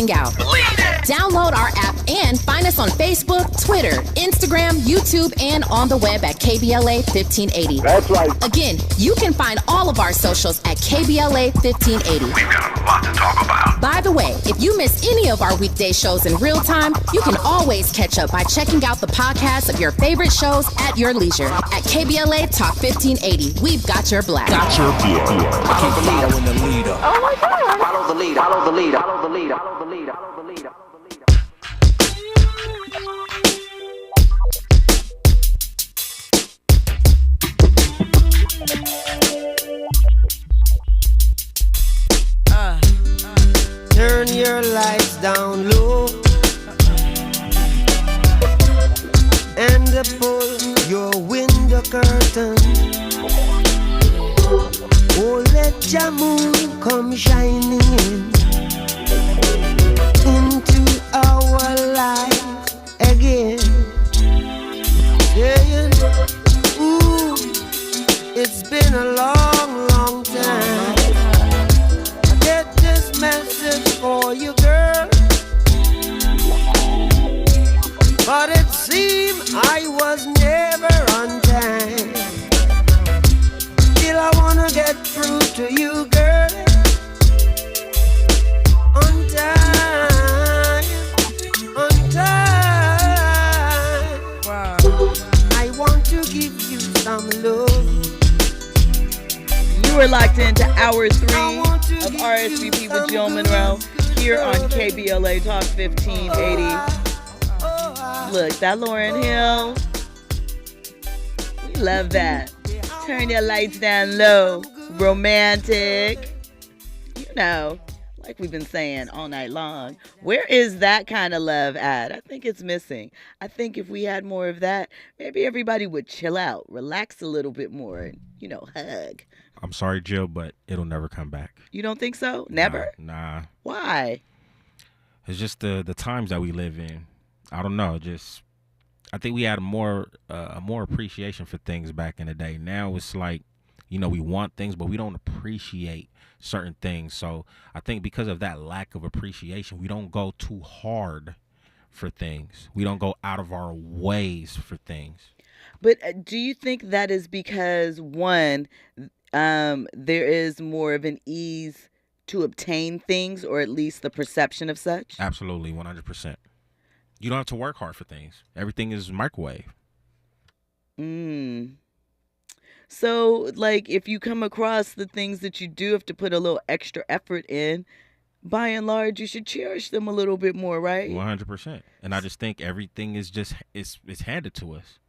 hang out. Download our app and find us on Facebook, Twitter, Instagram, YouTube, and on the web at KBLA 1580. That's right. Again, you can find all of our socials at KBLA 1580. We've got a lot to talk about. By the way, if you miss any of our weekday shows in real time, you can always catch up by checking out the podcast of your favorite shows at your leisure. At KBLA Talk 1580, we've got your black. Follow the leader. Oh my God. Follow the leader. Follow the leader. Follow the leader. Follow the leader. Follow the leader. Follow the leader. Turn your lights down low and pull your window curtain. Oh, let your moon come shining into our life again. Yeah, ooh, it's been a long, long time. I get this message for you, girl, but it seemed I was never on time. Still I wanna get through to you, girl, on time, on time. Wow. I want to give you some love. You are locked into hour 3 of RSVP with Jill Munroe here on KBLA Talk 1580. Look, that Lauryn Hill. We love that. Turn your lights down low. Romantic. You know, like we've been saying all night long. Where is that kind of love at? I think it's missing. I think if we had more of that, maybe everybody would chill out, relax a little bit more, and, you know, hug. I'm sorry, Jill, but it'll never come back. You don't think so? Never? Nah. Why? It's just the times that we live in. I don't know. I think we had more appreciation for things back in the day. Now it's like, you know, we want things, but we don't appreciate certain things. So I think because of that lack of appreciation, we don't go too hard for things. We don't go out of our ways for things. But do you think that is because, one, there is more of an ease to obtain things, or at least the perception of such? Absolutely, 100%. You don't have to work hard for things. Everything is microwave. So, like, if you come across the things that you do have to put a little extra effort in, by and large, you should cherish them a little bit more, right? 100%. And I just think everything is just, it's handed to us.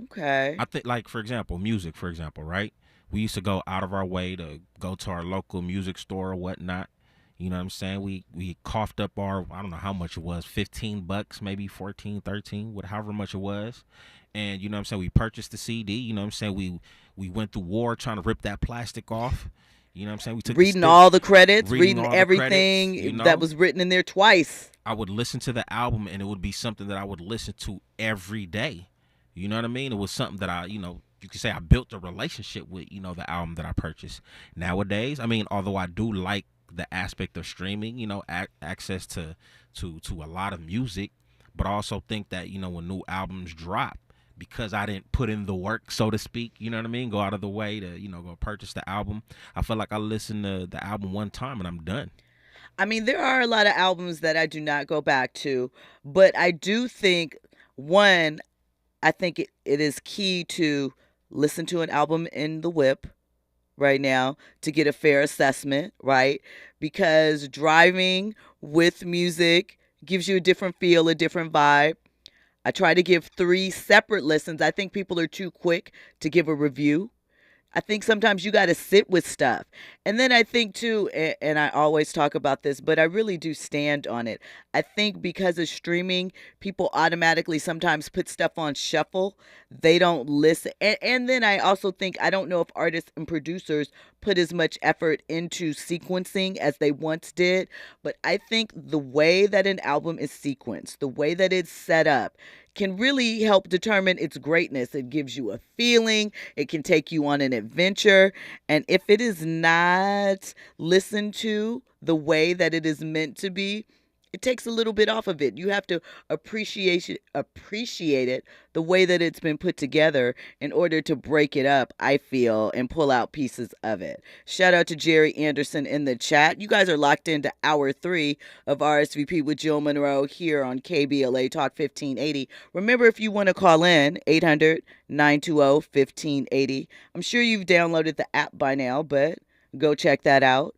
Okay. I think, like, for example, music, for example, right? We used to go out of our way to go to our local music store or whatnot. You know what I'm saying? We coughed up our, I don't know how much it was, $15, maybe 14, 13, however much it was. And, you know what I'm saying, we purchased the CD. You know what I'm saying? We went through war trying to rip that plastic off. You know what I'm saying? We took reading all the credits, reading all the everything credits, you know? that was written in there twice. I would listen to the album, and it would be something that I would listen to every day. You know what I mean? It was something that I, you know, you could say I built a relationship with, you know, the album that I purchased. Nowadays, I mean, although I do like the aspect of streaming, you know, access to a lot of music, but I also think that, you know, when new albums drop, because I didn't put in the work, so to speak, you know what I mean, go out of the way to, you know, go purchase the album, I feel like I listen to the album one time and I'm done. I mean, there are a lot of albums that I do not go back to, but I do think, one, I think it is key to listen to an album in the whip right now to get a fair assessment, right? Because driving with music gives you a different feel, a different vibe. I try to give 3 separate listens. I think people are too quick to give a review. I think sometimes you got to sit with stuff. And then I think too, and I always talk about this, but I really do stand on it. I think because of streaming, people automatically sometimes put stuff on shuffle. They don't listen. And then I also think, I don't know if artists and producers put as much effort into sequencing as they once did. But I think the way that an album is sequenced, the way that it's set up, can really help determine its greatness. It gives you a feeling. It can take you on an adventure. And if it is not listened to the way that it is meant to be, it takes a little bit off of it. You have to appreciate it the way that it's been put together in order to break it up, I feel, and pull out pieces of it. Shout out to Jerry Anderson in the chat. You guys are locked into hour 3 of RSVP with Jill Munroe here on KBLA Talk 1580. Remember, if you want to call in, 800-920-1580. I'm sure you've downloaded the app by now, but go check that out.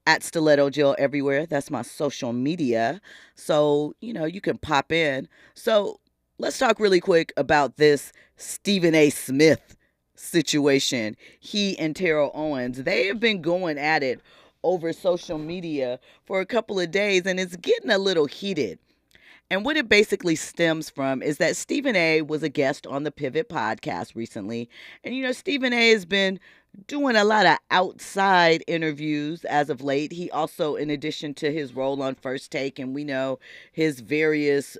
At Stiletto Jill everywhere. That's my social media. So, you can pop in. So let's talk really quick about this Stephen A. Smith situation. He and Terrell Owens, they have been going at it over social media for a couple of days, and it's getting a little heated. And what it basically stems from is that Stephen A. was a guest on the Pivot podcast recently. And, Stephen A. has been doing a lot of outside interviews as of late. He also, in addition to his role on First Take, and we know his various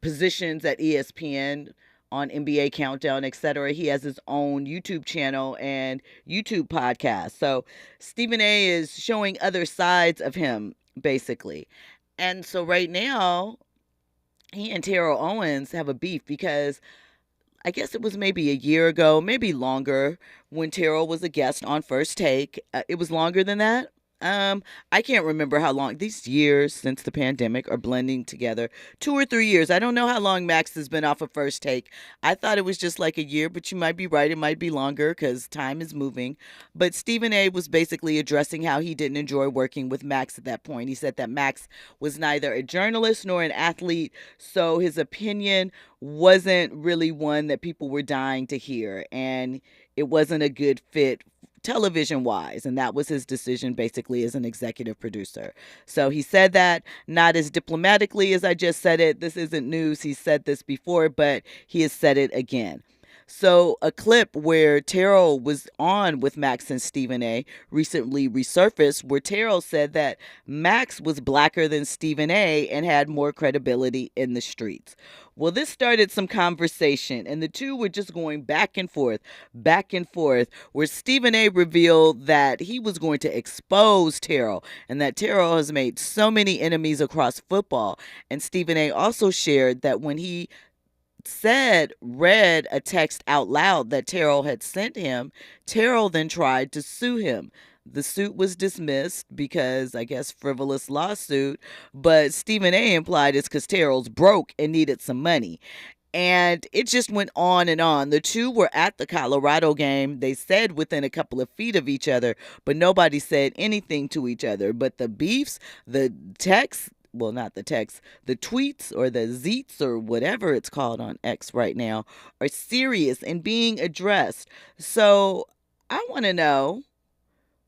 positions at ESPN, on NBA Countdown, etc. He has his own YouTube channel and YouTube podcast. So Stephen A. is showing other sides of him, basically. And so right now, he and Terrell Owens have a beef because I guess it was maybe a year ago, maybe longer, when Terrell was a guest on First Take. It was longer than that. I can't remember how long. These years since the pandemic are blending together. 2 or 3 years. I don't know how long Max has been off of First Take. I thought it was just like a year, but you might be right. It might be longer because time is moving. But Stephen A. was basically addressing how he didn't enjoy working with Max at that point. He said that Max was neither a journalist nor an athlete, so his opinion wasn't really one that people were dying to hear, and it wasn't a good fit television wise, and that was his decision basically as an executive producer. So he said that not as diplomatically as I just said it. This isn't news. He said this before, but he has said it again. So a clip where Terrell was on with Max and Stephen A. recently resurfaced where Terrell said that Max was blacker than Stephen A. and had more credibility in the streets. Well, this started some conversation, and the two were just going back and forth, where Stephen A. revealed that he was going to expose Terrell, and that Terrell has made so many enemies across football. And Stephen A. also shared that when he read a text out loud that Terrell had sent him, Terrell then tried to sue him. The suit was dismissed because, I guess, frivolous lawsuit, but Stephen A. implied it's because Terrell's broke and needed some money. And it just went on and on. The two were at the Colorado game. They said within a couple of feet of each other, but nobody said anything to each other. But the beefs, the texts, well, not the text, the tweets or the zeets or whatever it's called on X right now are serious and being addressed. So I want to know,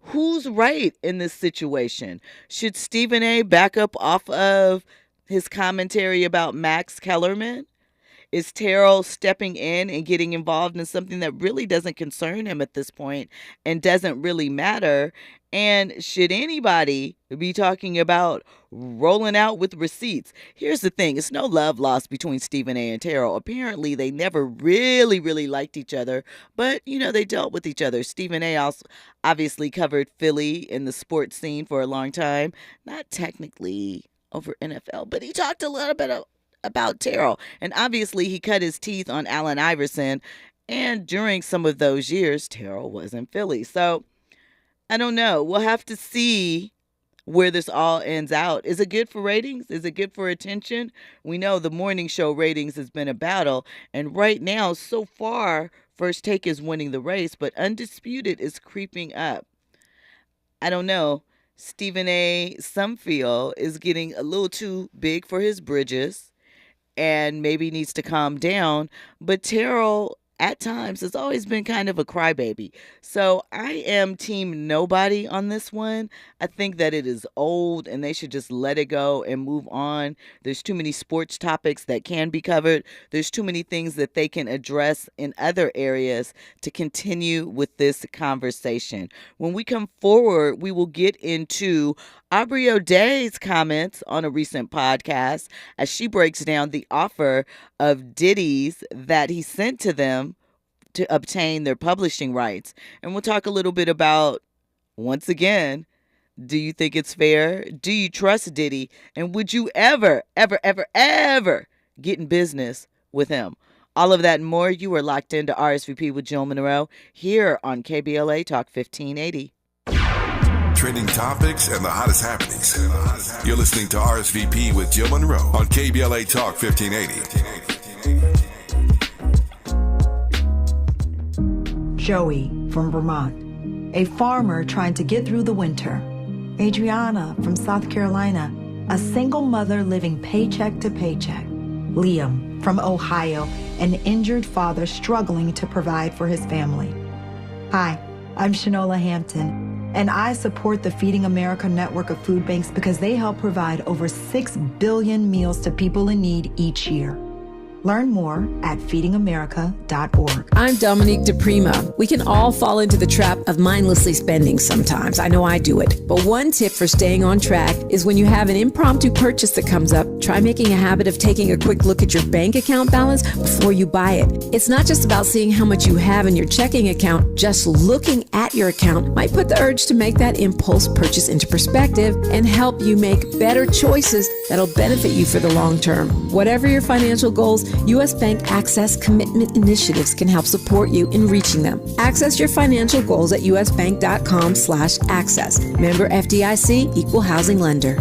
who's right in this situation? Should Stephen A. back up off of his commentary about Max Kellerman? Is Terrell stepping in and getting involved in something that really doesn't concern him at this point and doesn't really matter? And should anybody be talking about rolling out with receipts? Here's the thing. It's no love lost between Stephen A. and Terrell. Apparently, they never really liked each other, but, they dealt with each other. Stephen A. also obviously covered Philly in the sports scene for a long time. Not technically over NFL, but he talked a little bit about Terrell. And obviously, he cut his teeth on Allen Iverson. And during some of those years, Terrell was in Philly. So, I don't know. We'll have to see where this all ends out. Is it good for ratings? Is it good for attention? We know the morning show ratings has been a battle. And right now, so far, First Take is winning the race, but Undisputed is creeping up. I don't know. Stephen A., some feel, is getting a little too big for his bridges and maybe needs to calm down. But Terrell, at times, has always been kind of a crybaby. So I am team nobody on this one. I think that it is old and they should just let it go and move on. There's too many sports topics that can be covered. There's too many things that they can address in other areas to continue with this conversation. When we come forward, we will get into Aubrey O'Day's comments on a recent podcast as she breaks down the offer of Diddy's that he sent to them to obtain their publishing rights. And we'll talk a little bit about, once again, Do you think it's fair? Do you trust Diddy? And would you ever, ever, ever, ever get in business with him? All of that and more. You are locked into RSVP with Jill Munroe here on KBLA Talk 1580. Trending topics and the hottest happenings. You're listening to RSVP with Jill Munroe on KBLA Talk 1580. Joey from Vermont, a farmer trying to get through the winter. Adriana from South Carolina, a single mother living paycheck to paycheck. Liam from Ohio, an injured father struggling to provide for his family. Hi, I'm Shanola Hampton, and I support the Feeding America network of food banks because they help provide over 6 billion meals to people in need each year. Learn more at feedingamerica.org. I'm Dominique DePrima. We can all fall into the trap of mindlessly spending sometimes. I know I do it. But one tip for staying on track is when you have an impromptu purchase that comes up, try making a habit of taking a quick look at your bank account balance before you buy it. It's not just about seeing how much you have in your checking account. Just looking at your account might put the urge to make that impulse purchase into perspective and help you make better choices that'll benefit you for the long term. Whatever your financial goals, U.S. Bank Access Commitment Initiatives can help support you in reaching them. Access your financial goals at usbank.com/access. Member FDIC, Equal Housing Lender.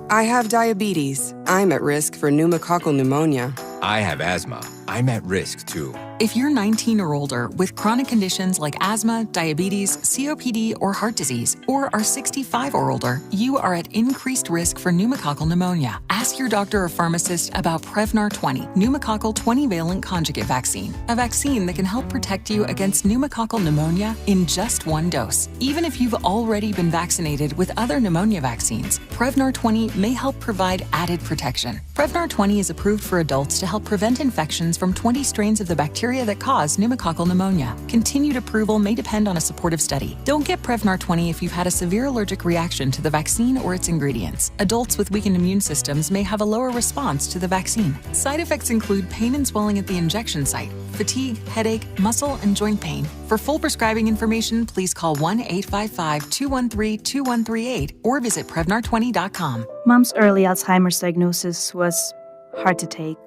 I have diabetes. I'm at risk for pneumococcal pneumonia. I have asthma. I'm at risk too. If you're 19 or older with chronic conditions like asthma, diabetes, COPD, or heart disease, or are 65 or older, you are at increased risk for pneumococcal pneumonia. Ask your doctor or pharmacist about Prevnar 20, pneumococcal 20-valent conjugate vaccine, a vaccine that can help protect you against pneumococcal pneumonia in just one dose. Even if you've already been vaccinated with other pneumonia vaccines, Prevnar 20 may help provide added protection. Prevnar 20 is approved for adults to help prevent infections from 20 strains of the bacteria that cause pneumococcal pneumonia. Continued approval may depend on a supportive study. Don't get Prevnar 20 if you've had a severe allergic reaction to the vaccine or its ingredients. Adults with weakened immune systems may have a lower response to the vaccine. Side effects include pain and swelling at the injection site, fatigue, headache, muscle, and joint pain. For full prescribing information, please call 1-855-213-2138 or visit Prevnar20.com. Mom's early Alzheimer's diagnosis was hard to take.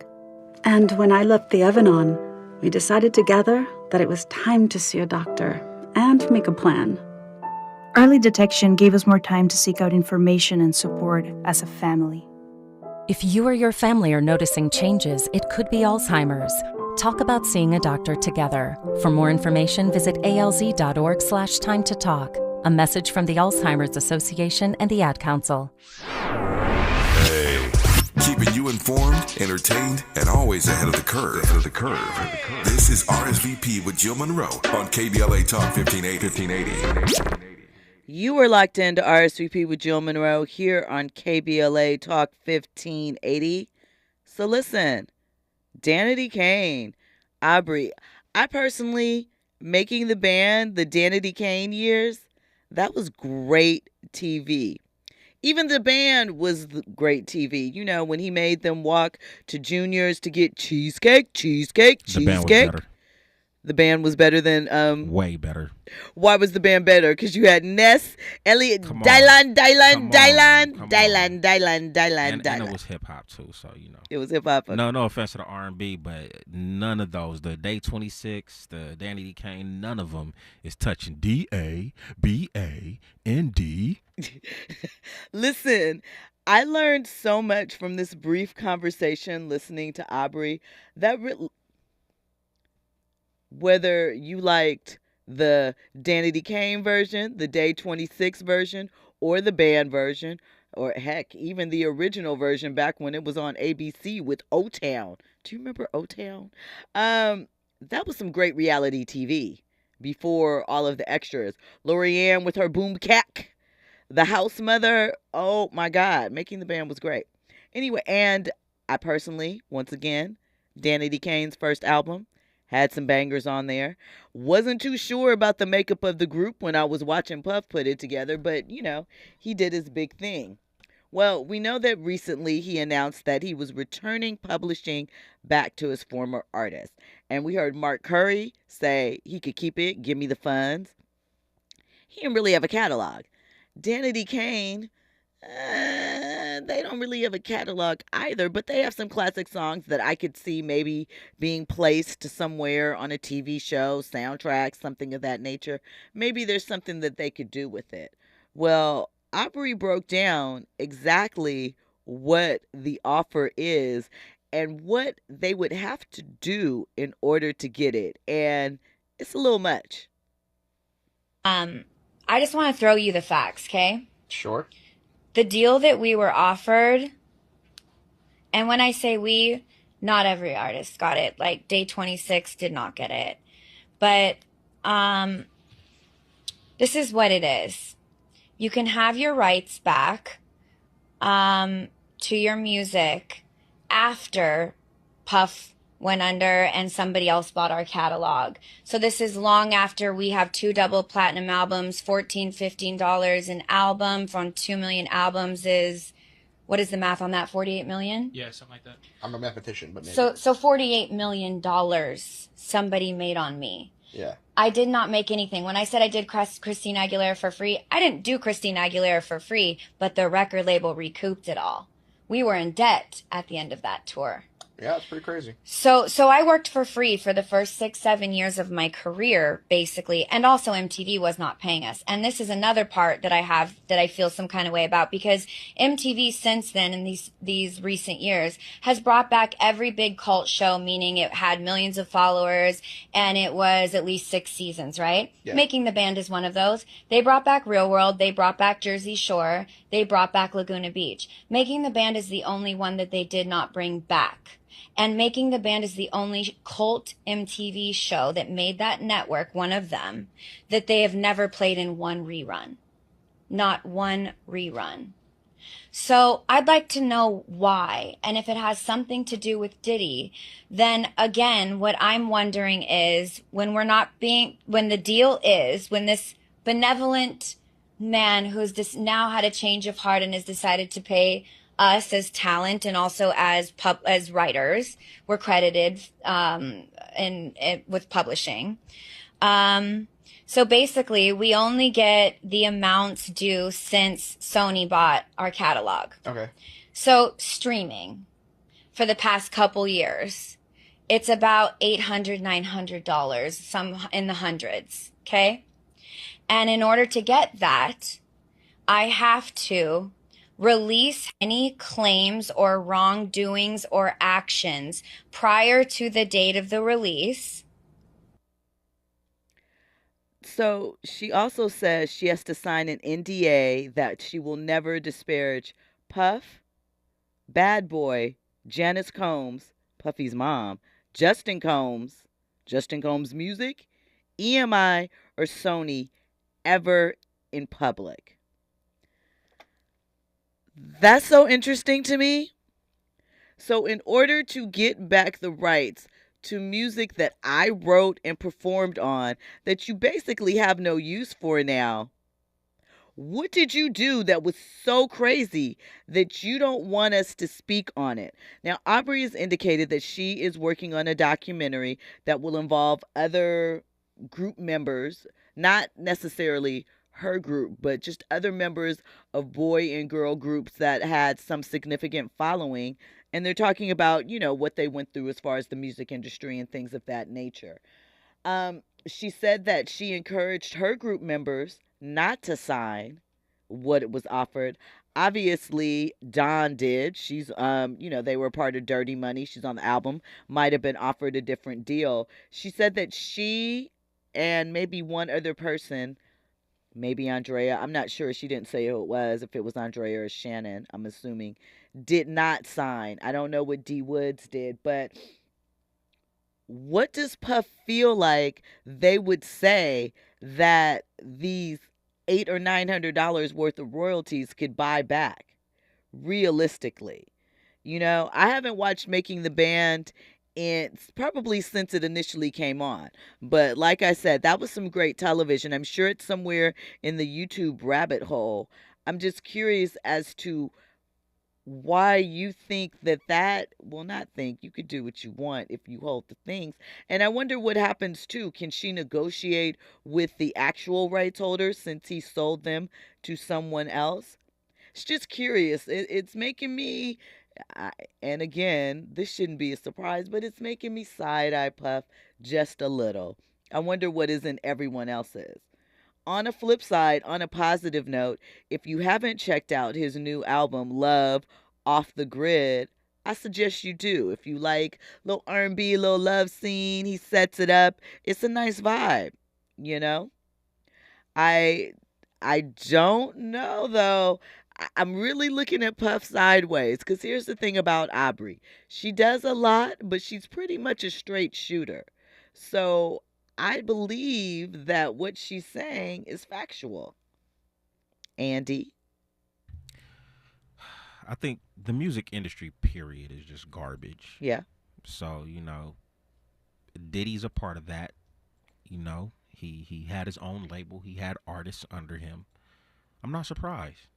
And when I left the oven on, we decided together that it was time to see a doctor and make a plan. Early detection gave us more time to seek out information and support as a family. If you or your family are noticing changes, it could be Alzheimer's. Talk about seeing a doctor together. For more information, visit alz.org/time to talk. A message from the Alzheimer's Association and the Ad Council. Hey, keeping you informed, entertained, and always ahead of the curve. This is RSVP with Jill Munroe on KBLA Talk 1580. You are locked into RSVP with Jill Munroe here on KBLA Talk 1580. So listen, Danity Kane, Aubrey. I personally, making the band, the Danity Kane years, that was great TV. Even the band was great TV. You know, when he made them walk to Junior's to get cheesecake. The band was better. The band was better than... Way better. Why was the band better? Because you had Ness, Elliot, Dylan. And it was hip-hop, too, so, you know. It was hip-hop. No offense to the R&B, but none of those, the Day 26, the Danny D. Kane, none of them is touching D-A, B-A, N-D. Listen, I learned so much from this brief conversation listening to Aubrey that whether you liked the Danity Kane version, the Day 26 version, or the band version, or heck, even the original version back when it was on ABC with O-Town. Do you remember O-Town? That was some great reality TV before all of the extras. Lorianne with her boom cack. The House Mother. Oh my God. Making the Band was great. Anyway, and I personally, once again, Danity Kane's first album, had some bangers on there. Wasn't too sure about the makeup of the group when I was watching Puff put it together, but, you know, he did his big thing. Well, we know that recently he announced that he was returning publishing back to his former artist. And we heard Mark Curry say he could keep it, give me the funds. he didn't really have a catalog. Danity Kane, they don't really have a catalog either, but they have some classic songs that I could see maybe being placed somewhere on a TV show, soundtrack, something of that nature. Maybe there's something that they could do with it. Well, Aubrey broke down exactly what the offer is and what they would have to do in order to get it. And it's a little much. I just want to throw you the facts, okay? Sure. The deal that we were offered, and when I say we, not every artist got it. Like Day 26 did not get it. But this is what it is. You can have your rights back to your music after Puff went under and somebody else bought our catalog. So this is long after we have 2 double platinum albums, $15 an album from 2 million albums is, what is the math on that? 48 million? Yeah, something like that. I'm a mathematician, but maybe. So $48 million somebody made on me. Yeah. I did not make anything. When I said I did Christina Aguilera for free, I didn't do Christina Aguilera for free, but the record label recouped it all. We were in debt at the end of that tour. Yeah, it's pretty crazy. So I worked for free for the first 6-7 years of my career, basically. And also MTV was not paying us. And this is another part that I have that I feel some kind of way about, because MTV since then, in these recent years, has brought back every big cult show, meaning it had millions of followers and it was at least 6 seasons, right? Yeah. Making the Band is one of those. They brought back Real World. They brought back Jersey Shore. They brought back Laguna Beach. Making the Band is the only one that they did not bring back. And Making the Band is the only cult MTV show that made that network, one of them, that they have never played in one rerun. Not one rerun. So I'd like to know why. And if it has something to do with Diddy, then again, what I'm wondering is when the deal is, when this benevolent man who's just now had a change of heart and has decided to pay us as talent and also as writers, we're credited with publishing. So basically, we only get the amounts due since Sony bought our catalog. Okay. So streaming for the past couple years, it's about $800, $900, some in the hundreds. Okay. And in order to get that, I have to release any claims or wrongdoings or actions prior to the date of the release. So she also says she has to sign an NDA that she will never disparage Puff, Bad Boy, Janice Combs, Puffy's mom, Justin Combs Music, EMI, or Sony ever in public. That's so interesting to me. So in order to get back the rights to music that I wrote and performed on that you basically have no use for now, what did you do that was so crazy that you don't want us to speak on it? Now, Aubrey has indicated that she is working on a documentary that will involve other group members, not necessarily her group, but just other members of boy and girl groups that had some significant following. And they're talking about, what they went through as far as the music industry and things of that nature. She said that she encouraged her group members not to sign what it was offered. Obviously, Dawn did. She's, they were part of Dirty Money. She's on the album. Might have been offered a different deal. She said that she and maybe one other person, maybe Andrea, I'm not sure. She didn't say who it was, if it was Andrea or Shannon, I'm assuming, did not sign. I don't know what D Woods did, but what does Puff feel like they would say that these $800 or $900 worth of royalties could buy back realistically? I haven't watched Making the Band probably since it initially came on. But like I said, that was some great television. I'm sure it's somewhere in the YouTube rabbit hole. I'm just curious as to why you think well, not think, you could do what you want if you hold the things. And I wonder what happens too. Can she negotiate with the actual rights holder since he sold them to someone else? It's just curious. It's making me, I, and again, this shouldn't be a surprise, but it's making me side eye puff just a little. I wonder what is in everyone else's. On a flip side, on a positive note, if you haven't checked out his new album, Love Off the Grid, I suggest you do. If you like little R&B, little love scene, he sets it up. It's a nice vibe, you know? I I don't know though. I'm really looking at Puff sideways because here's the thing about Aubrey. She does a lot, but she's pretty much a straight shooter. So I believe that what she's saying is factual. Andy? I think the music industry, period, is just garbage. Yeah. So, Diddy's a part of that. He had his own label. He had artists under him. I'm not surprised.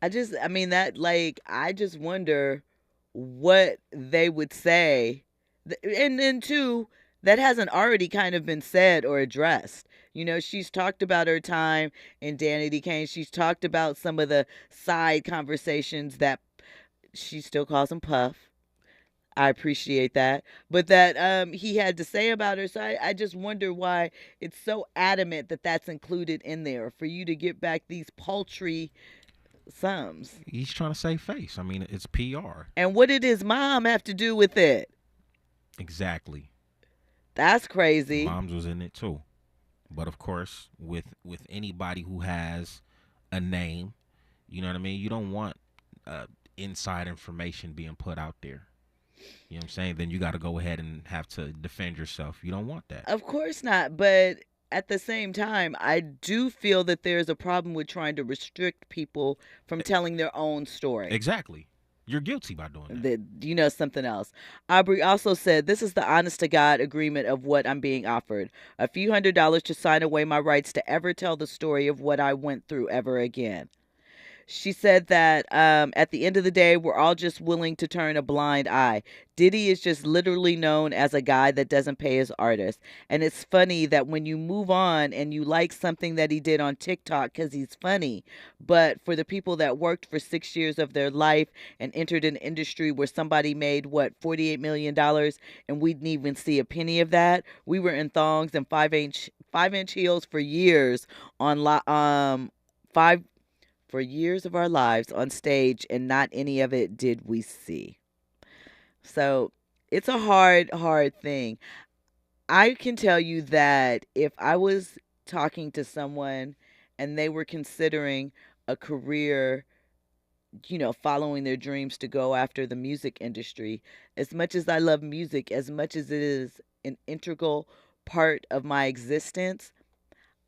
I just wonder what they would say. And then, too, that hasn't already kind of been said or addressed. She's talked about her time in Danity Kane. She's talked about some of the side conversations that she still calls him Puff. I appreciate that. But that he had to say about her. So I just wonder why it's so adamant that that's included in there for you to get back these paltry sums. He's trying to save face. I mean, it's PR. And what did his mom have to do with it? Exactly. That's crazy. Moms was in it too. But of course, with anybody who has a name, you know what I mean? You don't want inside information being put out there. You know what I'm saying? Then you got to go ahead and have to defend yourself. You don't want that. Of course not. But at the same time, I do feel that there's a problem with trying to restrict people from telling their own story. Exactly. You're guilty by doing that. Something else. Aubrey also said, this is the honest to God agreement of what I'm being offered. A few $100s to sign away my rights to ever tell the story of what I went through ever again. She said that at the end of the day, we're all just willing to turn a blind eye. Diddy is just literally known as a guy that doesn't pay his artists. And it's funny that when you move on and you like something that he did on TikTok because he's funny, but for the people that worked for 6 years of their life and entered an industry where somebody made, $48 million, and we didn't even see a penny of that. We were in thongs and 5-inch heels for years for years of our lives on stage, and not any of it did we see. So it's a hard thing. I can tell you that if I was talking to someone and they were considering a career, following their dreams to go after the music industry, as much as I love music, as much as it is an integral part of my existence,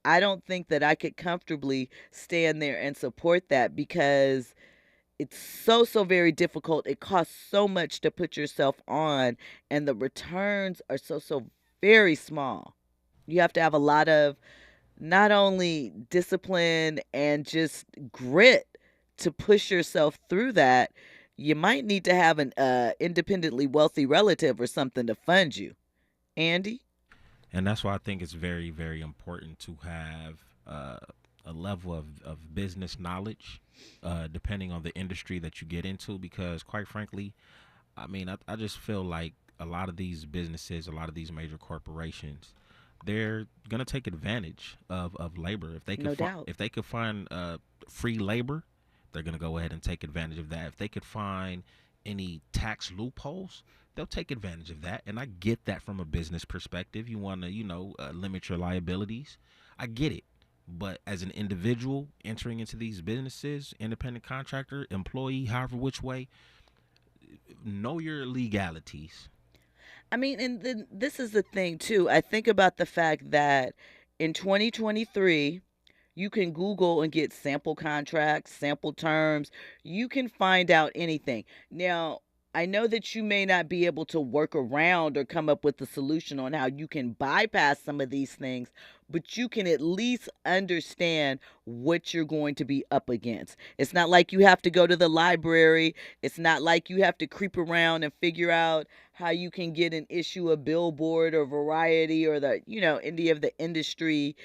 I don't think that I could comfortably stand there and support that because it's so very difficult. It costs so much to put yourself on, and the returns are so very small. You have to have a lot of not only discipline and just grit to push yourself through that. You might need to have an independently wealthy relative or something to fund you. Andy? And that's why I think it's very, very important to have a level of business knowledge, depending on the industry that you get into, because quite frankly, I just feel like a lot of these businesses, a lot of these major corporations, they're going to take advantage of labor. If they could, if they could find free labor, they're going to go ahead and take advantage of that. If they could find any tax loopholes, they'll take advantage of that. And I get that from a business perspective. You want to, limit your liabilities. I get it. But as an individual entering into these businesses, independent contractor, employee, however which way, know your legalities. And this is the thing, too. I think about the fact that in 2023, you can Google and get sample contracts, sample terms. You can find out anything. Now, I know that you may not be able to work around or come up with a solution on how you can bypass some of these things, but you can at least understand what you're going to be up against. It's not like you have to go to the library. It's not like you have to creep around and figure out how you can get an issue of Billboard or Variety or the, any of the industry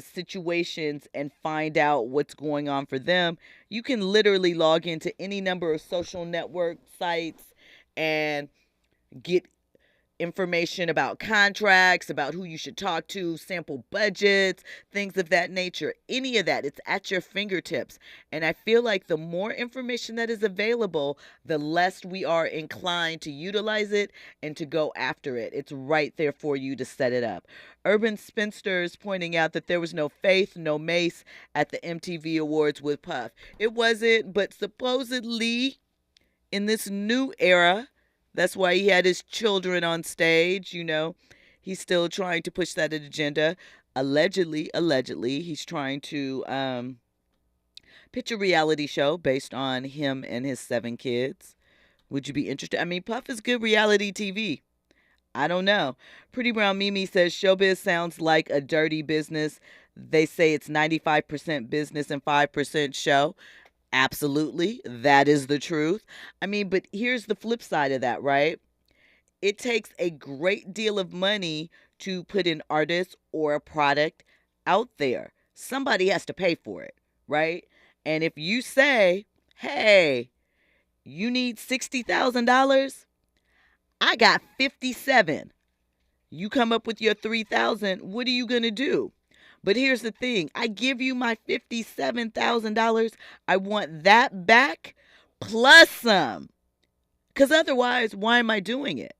situations and find out what's going on for them. You can literally log into any number of social network sites and get information about contracts, about who you should talk to, sample budgets, things of that nature. Any of that, it's at your fingertips. And I feel like the more information that is available, the less we are inclined to utilize it and to go after it. It's right there for you to set it up. Urban Spinsters pointing out that there was no Faith, no Mace at the MTV Awards with Puff. It wasn't, but supposedly in this new era, that's why he had his children on stage, He's still trying to push that agenda. Allegedly, he's trying to pitch a reality show based on him and his 7 kids. Would you be interested? I mean, Puff is good reality TV. I don't know. Pretty Brown Mimi says showbiz sounds like a dirty business. They say it's 95% business and 5% show. Absolutely. That is the truth. I mean, but here's the flip side of that, right? It takes a great deal of money to put an artist or a product out there. Somebody has to pay for it, right? And if you say, hey, you need $60,000, I got 57. You come up with your 3,000, what are you going to do? But here's the thing. I give you my $57,000. I want that back plus some. Because otherwise, why am I doing it?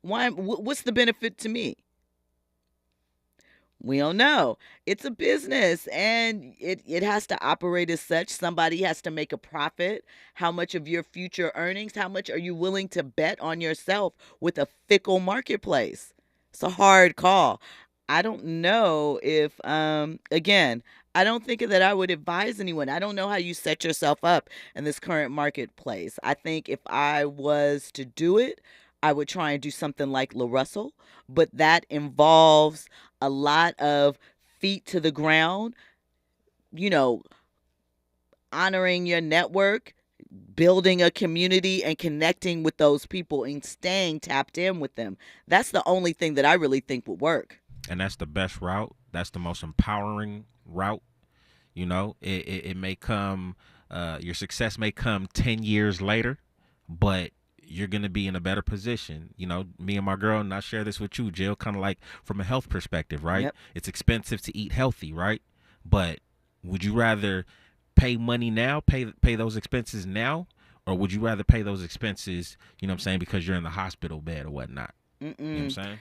What's the benefit to me? We don't know. It's a business and it has to operate as such. Somebody has to make a profit. How much of your future earnings, how much are you willing to bet on yourself with a fickle marketplace? It's a hard call. I don't know if, again, I don't think that I would advise anyone. I don't know how you set yourself up in this current marketplace. I think if I was to do it, I would try and do something like La Russell, but that involves a lot of feet to the ground, honoring your network, building a community and connecting with those people and staying tapped in with them. That's the only thing that I really think would work. And that's the best route. That's the most empowering route. It may come, your success may come 10 years later, but you're going to be in a better position. Me and my girl, and I share this with you, Jill, kind of like from a health perspective, right? Yep. It's expensive to eat healthy, right? But would you rather pay money now, pay those expenses now, or would you rather pay those expenses, because you're in the hospital bed or whatnot? You know what I'm saying?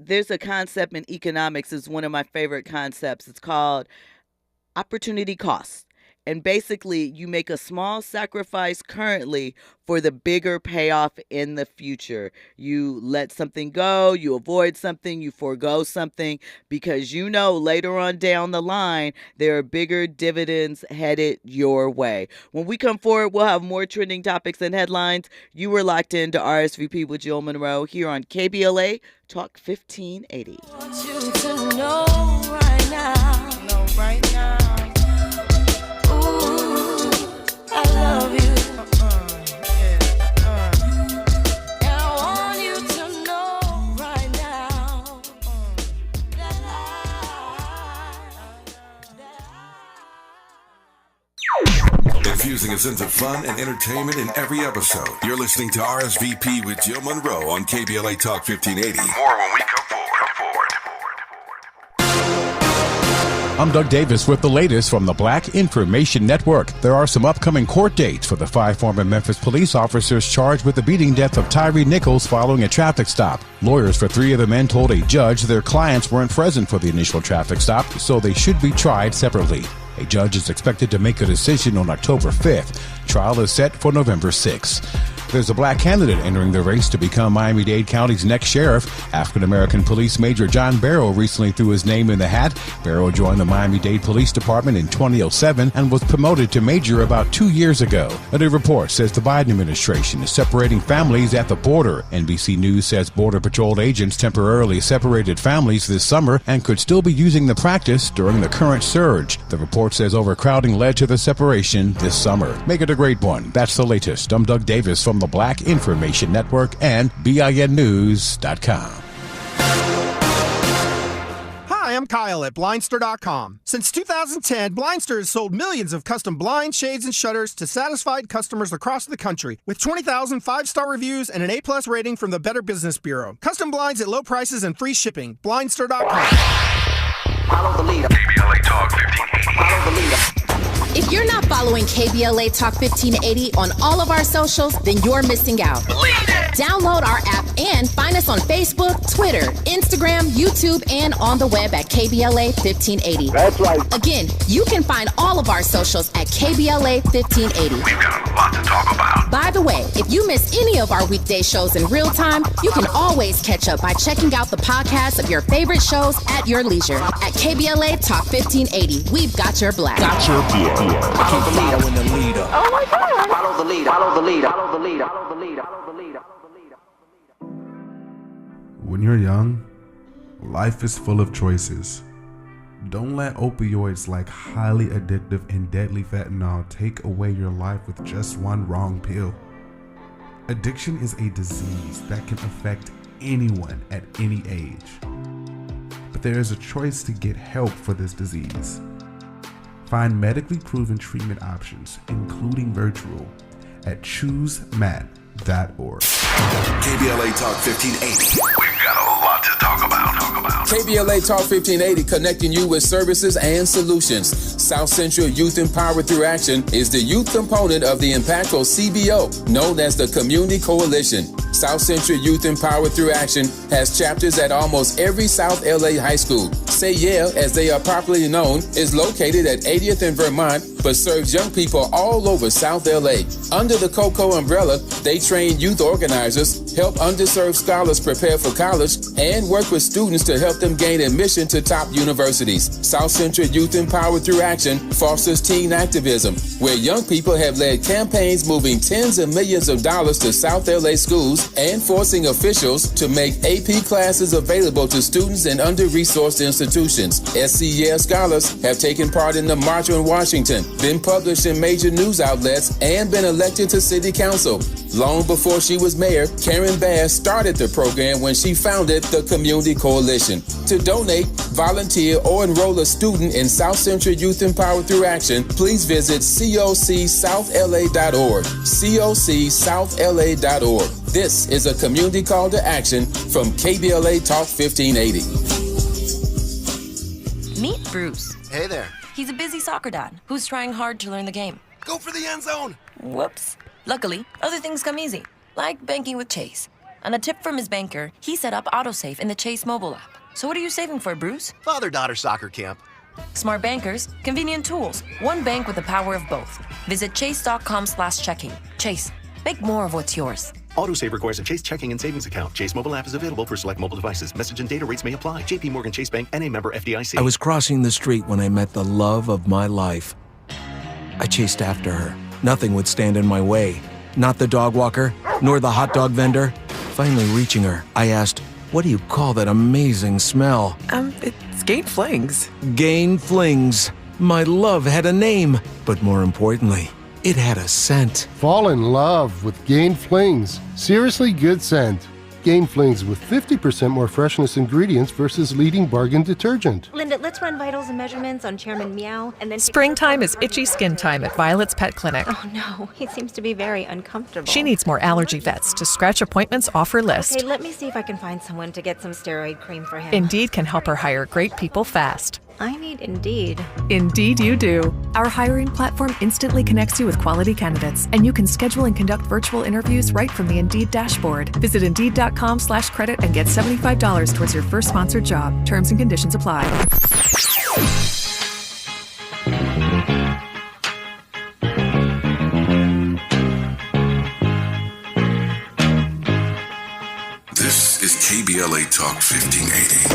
There's a concept in economics. It's one of my favorite concepts. It's called opportunity cost. And basically, you make a small sacrifice currently for the bigger payoff in the future. You let something go, you avoid something, you forego something, because later on down the line, there are bigger dividends headed your way. When we come forward, we'll have more trending topics and headlines. You were locked into RSVP with Jill Munroe here on KBLA Talk 1580. I want you to know right now. I love you. And I want you to know right now Infusing a sense of fun and entertainment in every episode. You're listening to RSVP with Jill Munroe on KBLA Talk 1580. More when we come forward. I'm Doug Davis with the latest from the Black Information Network. There are some upcoming court dates for the 5 former Memphis police officers charged with the beating death of Tyree Nichols following a traffic stop. Lawyers for 3 of the men told a judge their clients weren't present for the initial traffic stop, so they should be tried separately. A judge is expected to make a decision on October 5th. Trial is set for November 6th. There's a black candidate entering the race to become Miami-Dade County's next sheriff. African-American Police Major John Barrow recently threw his name in the hat. Barrow joined the Miami-Dade Police Department in 2007 and was promoted to major about 2 years ago. A new report says the Biden administration is separating families at the border. NBC News says Border Patrol agents temporarily separated families this summer and could still be using the practice during the current surge. The report says overcrowding led to the separation this summer. Make it a great one. That's the latest. I'm Doug Davis from the Black Information Network and BINnews.com. Hi, I'm Kyle at Blindster.com. Since 2010, Blindster has sold millions of custom blinds, shades, and shutters to satisfied customers across the country with 20,000 five-star reviews and an A+ rating from the Better Business Bureau. Custom blinds at low prices and free shipping. Blindster.com. Follow the leader. KBLA Talk 1580. Follow the leader. If you're not following KBLA Talk 1580 on all of our socials, then you're missing out. Download our app and find us on Facebook, Twitter, Instagram, YouTube, and on the web at KBLA 1580. That's right. Again, you can find all of our socials at KBLA 1580. We've got a lot to talk about. By the way, if you miss any of our weekday shows in real time, you can always catch up by checking out the podcast of your favorite shows at your leisure. At KBLA Talk 1580, we've got your black. Got your black. Follow the leader. Following the leader. Oh my God. Follow the leader. Follow the leader. Follow the leader. Follow the leader. Follow the leader. When you're young, life is full of choices. Don't let opioids like highly addictive and deadly fentanyl take away your life with just one wrong pill. Addiction is a disease that can affect anyone at any age. But there is a choice to get help for this disease. Find medically proven treatment options, including virtual, at choosemat.org. KBLA Talk 1580. We've got a lot to talk about. KBLA Talk 1580, connecting you with services and solutions. South Central Youth Empowered Through Action is the youth component of the impactful CBO, known as the Community Coalition. South Central Youth Empowered Through Action has chapters at almost every South LA high school. Say Yeah, as they are popularly known, is located at 80th and Vermont, but serves young people all over South LA. Under the COCO umbrella, they train youth organizers, help underserved scholars prepare for college, and work with students to help them gain admission to top universities. South Central Youth Empowered Through Action fosters teen activism, where young people have led campaigns moving tens of millions of dollars to South LA schools and forcing officials to make AP classes available to students in under-resourced institutions. SCEL scholars have taken part in the March on Washington, been published in major news outlets, and been elected to city council. Long before she was mayor, Karen Bass started the program when she founded the Community Coalition. To donate, volunteer, or enroll a student in South Central Youth Empowered Through Action, please visit cocsouthla.org. cocsouthla.org. This is a community call to action from KBLA Talk 1580. Meet Bruce. Hey there. He's a busy soccer dad who's trying hard to learn the game. Go for the end zone. Whoops. Luckily, other things come easy, like banking with Chase. On a tip from his banker, he set up autosave in the Chase mobile app. So what are you saving for, Bruce? Father-daughter soccer camp. Smart bankers, convenient tools, one bank with the power of both. Visit chase.com/checking. Chase, make more of what's yours. Autosave requires a Chase checking and savings account. Chase mobile app is available for select mobile devices. Message and data rates may apply. JP Morgan Chase Bank, N.A. member FDIC. I was crossing the street when I met the love of my life. I chased after her. Nothing would stand in my way. Not the dog walker, nor the hot dog vendor. Finally reaching her, I asked, "What do you call that amazing smell?" It's Gain Flings. Gain Flings. My love had a name, but more importantly, it had a scent. Fall in love with Gain Flings. Seriously good scent. Gain Flings with 50% more freshness ingredients versus leading bargain detergent. Linda, let's run vitals and measurements on Chairman Meow and then... Springtime is itchy skin time at Violet's Pet Clinic. Oh no, he seems to be very uncomfortable. She needs more allergy vets to scratch appointments off her list. Okay, let me see if I can find someone to get some steroid cream for him. Indeed can help her hire great people fast. I need Indeed. Indeed you do. Our hiring platform instantly connects you with quality candidates, and you can schedule and conduct virtual interviews right from the Indeed dashboard. Visit Indeed.com/credit and get $75 towards your first sponsored job. Terms and conditions apply. KBLA Talk 1580.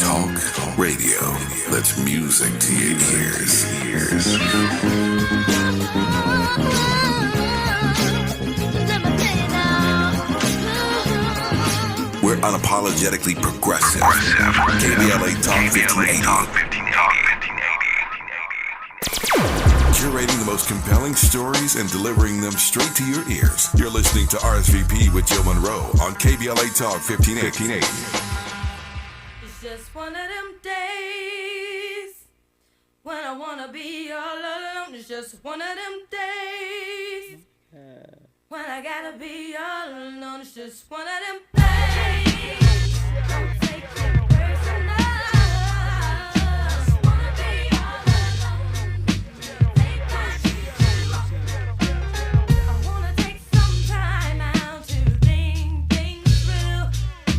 Talk radio. That's music to your ears. We're unapologetically progressive. KBLA Talk 1580. Curating the most compelling stories and delivering them straight to your ears. You're listening to RSVP with Jill Munroe on KBLA Talk 1580. It's just one of them days when I want to be all alone. It's just one of them days when I gotta be all alone. It's just one of them days. Don't take it personal. Just wanna be all alone. Take my shoes off. I wanna take some time out to think things through.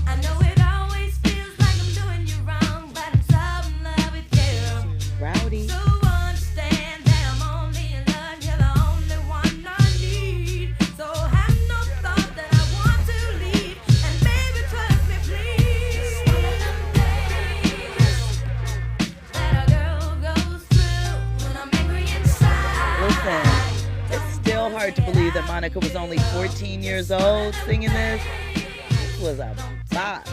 I know it always feels like I'm doing you wrong, but I'm so in love with you. Rowdy. So understand that I'm only in love. You're the only one I need. So have no thought that I want to leave. And baby, trust me, please. That a girl goes through when I'm angry inside. Listen, it's still hard to believe that Monica was only 14 years old singing this. This was a bop.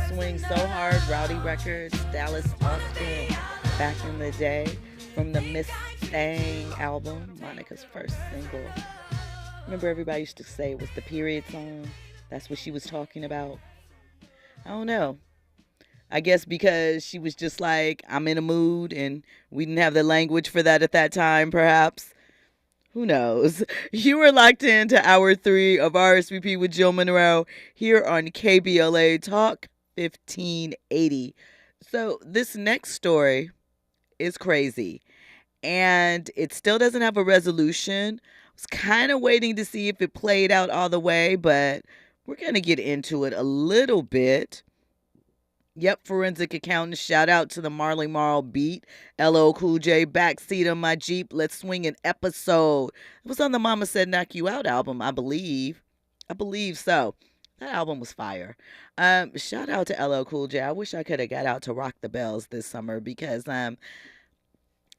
Swing So Hard, Rowdy Records, Dallas Austin, back in the day, from the Miss Thang album, Monica's first single. Remember everybody used to say it was the period song? That's what she was talking about. I don't know. I guess because she was just like, I'm in a mood, and we didn't have the language for that at that time, perhaps. Who knows? You are locked into hour 3 of RSVP with Jill Munroe here on KBLA Talk 1580. So this next story is crazy, and it still doesn't have a resolution. I was kind of waiting to see if it played out all the way, but we're going to get into it a little bit. Yep, forensic accountant, shout out to the Marley Marl beat. LL Cool J, backseat of my Jeep, let's swing an episode. It was on the Mama Said Knock You Out album, I believe. I believe so. That album was fire. Shout out to LL Cool J. I wish I could have got out to Rock the Bells this summer because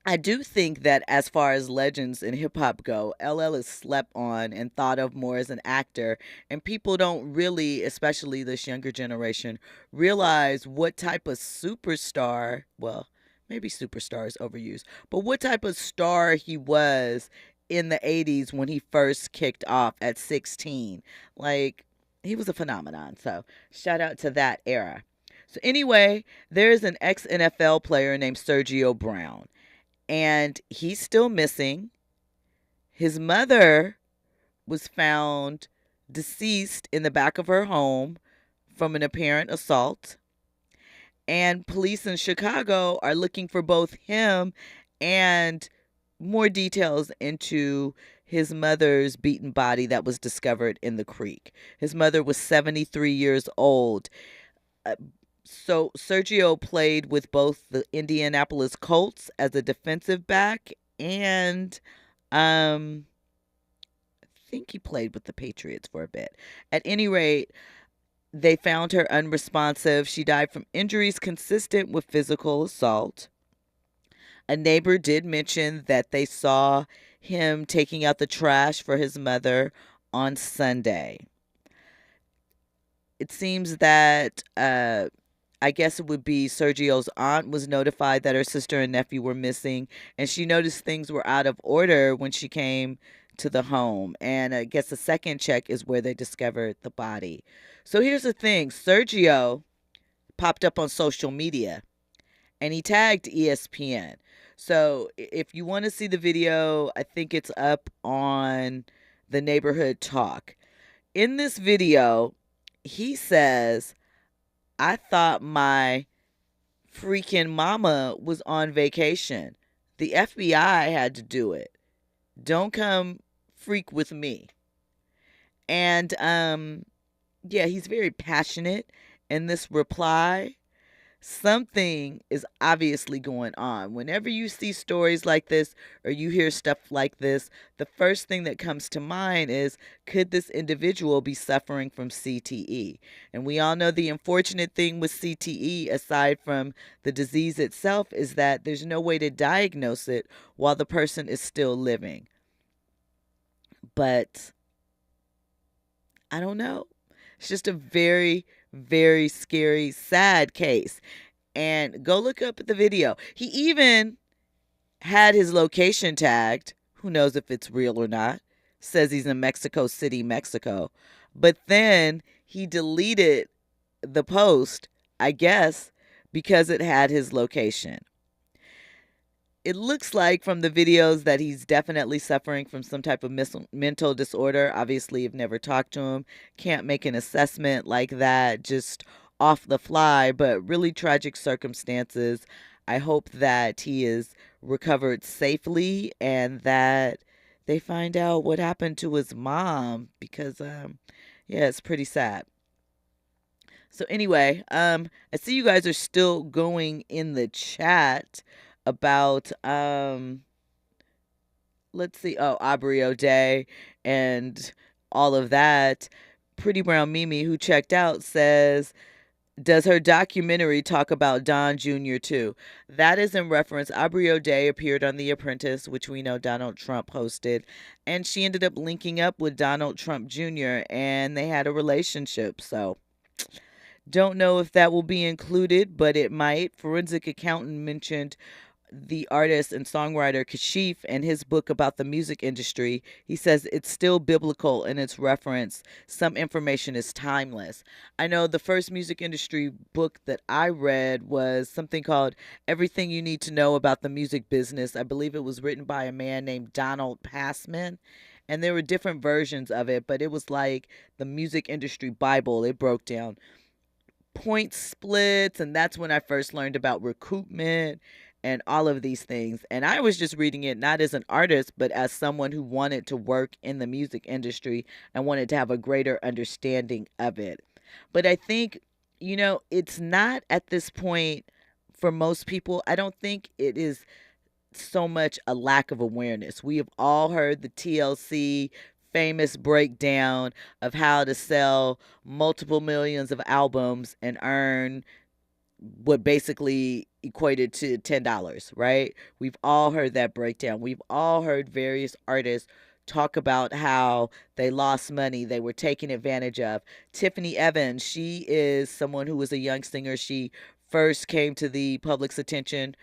I do think that as far as legends in hip-hop go, LL is slept on and thought of more as an actor, and people don't really, especially this younger generation, realize what type of superstar, well, maybe superstar is overused, but what type of star he was in the 80s when he first kicked off at 16. Like, he was a phenomenon, so shout out to that era. So anyway, there's an ex-NFL player named Sergio Brown, and he's still missing. His mother was found deceased in the back of her home from an apparent assault. And police in Chicago are looking for both him and more details into his mother's beaten body that was discovered in the creek. His mother was 73 years old. So Sergio played with both the Indianapolis Colts as a defensive back, and I think he played with the Patriots for a bit. At any rate, they found her unresponsive. She died from injuries consistent with physical assault. A neighbor did mention that they saw him taking out the trash for his mother on Sunday. It seems that I guess it would be Sergio's aunt was notified that her sister and nephew were missing, and she noticed things were out of order when she came to the home. And I guess the second check is where they discovered the body. So here's the thing. Sergio popped up on social media, and he tagged ESPN. So if you want to see the video, I think it's up on the Neighborhood Talk. In this video, he says, I thought my freaking mama was on vacation. The FBI had to do it. Don't come freak with me. And yeah, he's very passionate in this reply. something is obviously going on. Whenever you see stories like this or you hear stuff like this, the first thing that comes to mind is, could this individual be suffering from CTE? And we all know the unfortunate thing with CTE, aside from the disease itself, is that there's no way to diagnose it while the person is still living. But I don't know. It's just a very, very scary, sad case. And go look up the video. He even had his location tagged. Who knows if it's real or not. Says he's in Mexico City, Mexico. But then he deleted the post, I guess, because it had his location. It looks like from the videos that he's definitely suffering from some type of mental disorder. Obviously, I've never talked to him. Can't make an assessment like that just off the fly, but really tragic circumstances. I hope that he is recovered safely and that they find out what happened to his mom because, yeah, it's pretty sad. So anyway, I see you guys are still going in the chat about let's see, Aubrey O'Day and all of that. Pretty Brown Mimi, who checked out, says, does her documentary talk about Don Jr. too? That is in reference. Aubrey O'Day appeared on The Apprentice, which we know Donald Trump hosted, and she ended up linking up with Donald Trump Jr. and they had a relationship. So don't know if that will be included, but it might. Forensic Accountant mentioned the artist and songwriter Kashif and his book about the music industry. He says it's still biblical in its reference. Some information is timeless. I know the first music industry book that I read was something called Everything You Need to Know About the Music Business. I believe it was written by a man named Donald Passman. And there were different versions of it, but it was like the music industry Bible. It broke down point splits, and that's when I first learned about recoupment and all of these things. And I was just reading it not as an artist, but as someone who wanted to work in the music industry and wanted to have a greater understanding of it. But I think, it's not at this point for most people. I don't think it is so much a lack of awareness. We have all heard the TLC famous breakdown of how to sell multiple millions of albums and earn what basically equated to $10, right? We've all heard that breakdown. We've all heard various artists talk about how they lost money, they were taken advantage of. Tiffany Evans, she is someone who was a young singer. She first came to the public's attention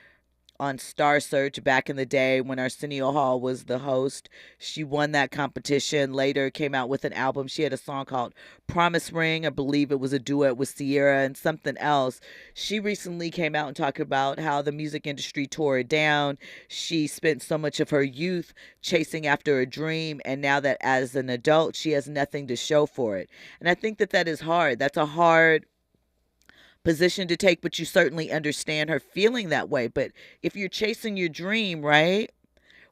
on Star Search back in the day when Arsenio Hall was the host. She won that competition, later came out with an album. She had a song called Promise Ring. I believe it was a duet with Sierra and something else. She recently came out and talked about how the music industry tore her down. She spent so much of her youth chasing after a dream, and now that as an adult, she has nothing to show for it. And I think that is hard. That's a hard position to take, but you certainly understand her feeling that way. But if you're chasing your dream, right,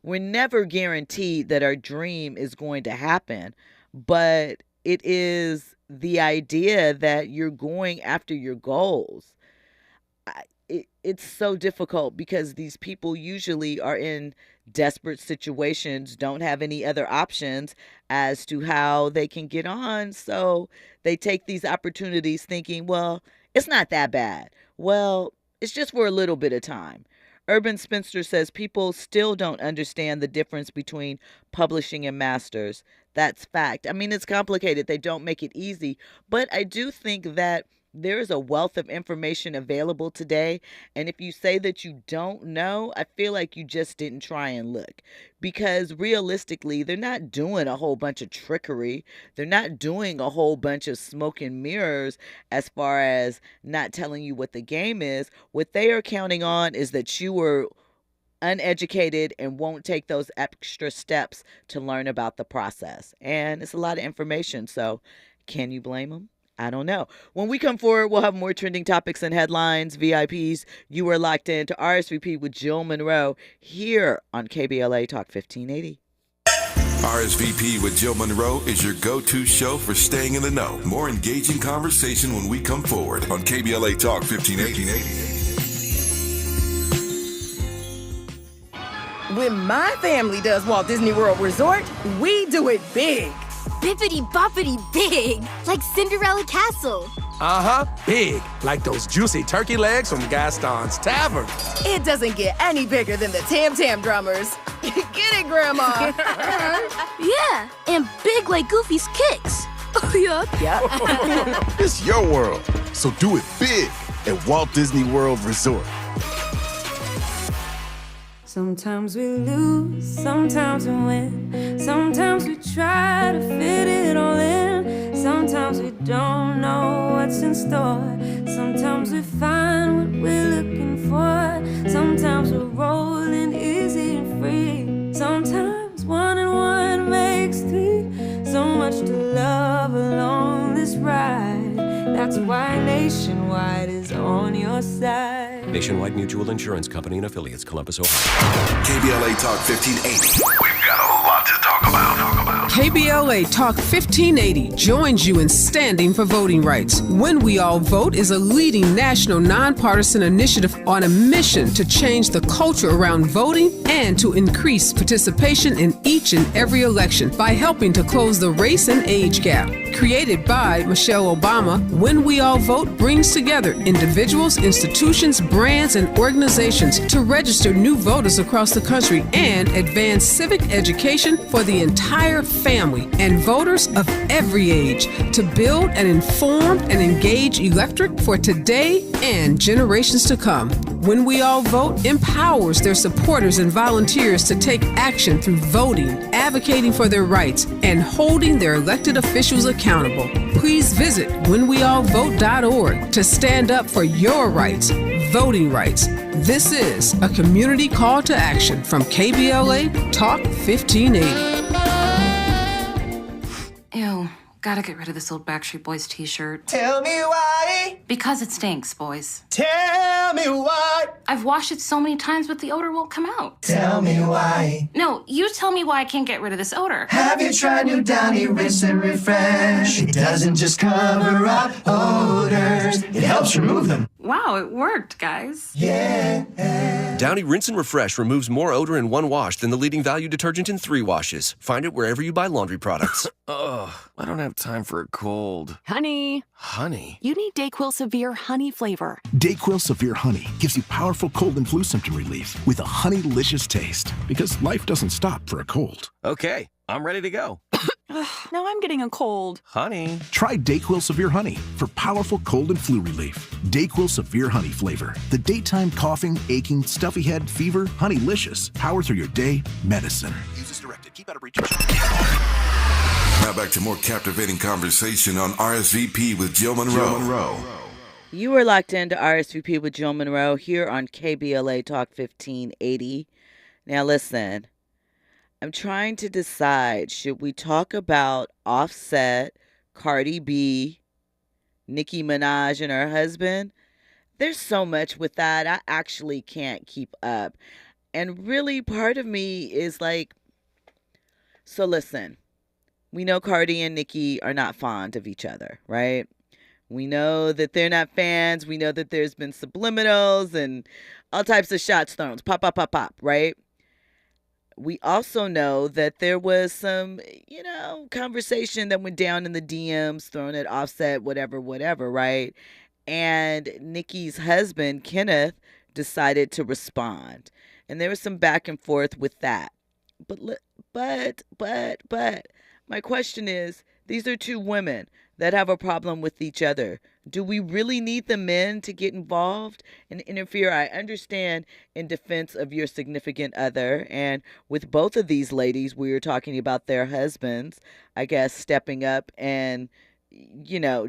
we're never guaranteed that our dream is going to happen, but it is the idea that you're going after your goals. It's so difficult because these people usually are in desperate situations, don't have any other options as to how they can get on, so they take these opportunities thinking, well, it's not that bad. Well, it's just for a little bit of time. Urban Spinster says people still don't understand the difference between publishing and masters. That's fact. I mean, it's complicated. They don't make it easy. But I do think that there is a wealth of information available today. And if you say that you don't know, I feel like you just didn't try and look. Because realistically, they're not doing a whole bunch of trickery. They're not doing a whole bunch of smoke and mirrors as far as not telling you what the game is. What they are counting on is that you were uneducated and won't take those extra steps to learn about the process. And it's a lot of information. So can you blame them? I don't know. When we come forward, we'll have more trending topics and headlines. VIPs, you are locked in to RSVP with Jill Munroe here on KBLA Talk 1580. RSVP with Jill Munroe is your go-to show for staying in the know. More engaging conversation when we come forward on KBLA Talk 1580. When my family does Walt Disney World Resort, we do it big. Bippity boppity big, like Cinderella Castle. Big, like those juicy turkey legs from Gaston's Tavern. It doesn't get any bigger than the Tam Tam Drummers. Get it, Grandma. Yeah, and big like Goofy's kicks. Yup. It's your world, so do it big at Walt Disney World Resort. Sometimes we lose, sometimes we win. Sometimes we try to fit it all in. Sometimes we don't know what's in store. Sometimes we find what we're looking for. Sometimes we're rolling easy and free. Sometimes 1 and 1 makes 3. So much to love along this ride. That's why Nationwide is on your side. Nationwide Mutual Insurance Company and Affiliates, Columbus, Ohio. KBLA Talk 1580. We've got a lot to talk about. KBLA Talk 1580 joins you in standing for voting rights. When We All Vote is a leading national nonpartisan initiative on a mission to change the culture around voting and to increase participation in each and every election by helping to close the race and age gap. Created by Michelle Obama, When We All Vote brings together individuals, institutions, brands, and organizations to register new voters across the country and advance civic education for the entire family and voters of every age to build an informed and engaged electorate for today and generations to come. When We All Vote empowers their supporters and volunteers to take action through voting, advocating for their rights, and holding their elected officials accountable. Please visit whenweallvote.org to stand up for your rights, voting rights. This is a community call to action from KBLA Talk 1580. Ew, gotta get rid of this old Backstreet Boys t-shirt. Tell me why. Because it stinks, boys. Tell me why. I've washed it so many times, but the odor won't come out. Tell me why. No, you tell me why I can't get rid of this odor. Have you tried new Downy Rinse and Refresh? It doesn't just cover up odors, it helps remove them. Wow, it worked, guys. Yeah. Downy Rinse and Refresh removes more odor in 1 wash than the leading value detergent in 3 washes. Find it wherever you buy laundry products. Ugh, I don't have time for a cold. Honey. Honey? You need DayQuil Severe Honey flavor. DayQuil Severe Honey gives you powerful cold and flu symptom relief with a honey-licious taste. Because life doesn't stop for a cold. Okay, I'm ready to go. Now I'm getting a cold. Honey. Try DayQuil Severe Honey for powerful cold and flu relief. DayQuil Severe Honey flavor. The daytime coughing, aching, stuffy head, fever, honey-licious. Power through your day, medicine. Use as directed. Keep out of reach. Now back to more captivating conversation on RSVP with Jill Munroe. You are locked into RSVP with Jill Munroe here on KBLA Talk 1580. Now listen, I'm trying to decide, should we talk about Offset, Cardi B, Nicki Minaj and her husband? There's so much with that. I actually can't keep up. And really part of me is like, so listen, we know Cardi and Nicki are not fond of each other, right? We know that they're not fans. We know that there's been subliminals and all types of shots thrown. Pop, pop, pop, pop, right? We also know that there was some, conversation that went down in the DMs, thrown at Offset, whatever, right? And Nicki's husband, Kenneth, decided to respond. And there was some back and forth with that. But my question is, these are 2 women that have a problem with each other. Do we really need the men to get involved and interfere? I understand in defense of your significant other. And with both of these ladies, we were talking about their husbands, I guess, stepping up and,